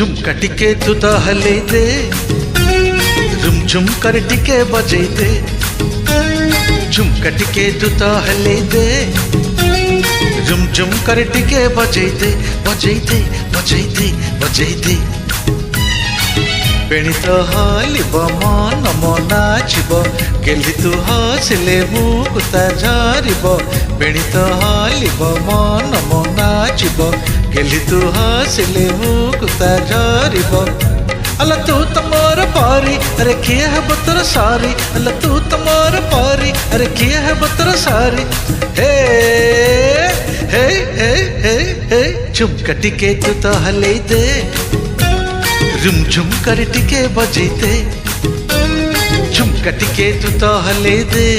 झुमका टिके तू तो हले दे, झुम झुम कर टिके बजे दे। झुमका टिके तू तो हले दे, झुम झुम कर टिके बजे दे, बजे दे, बजे दे, बजे दे। बेणी तो हलिब मन नाचिब, गेली तू हसिले मुकुता झरिब। बेणी तो हलिब मन नाचिब, गेली तू हसिले मुकुता झरिब। अल तू तो मोर पारी, अरे किए है बतर सारी। अल तू तो मोर पारी, अरे किए है बतर सारी। हे हे हे हे हे झुमका टिके तू तो हले दे, झुम झुम कर टिके बजे दे। झुमका टिके तू तो हले दे।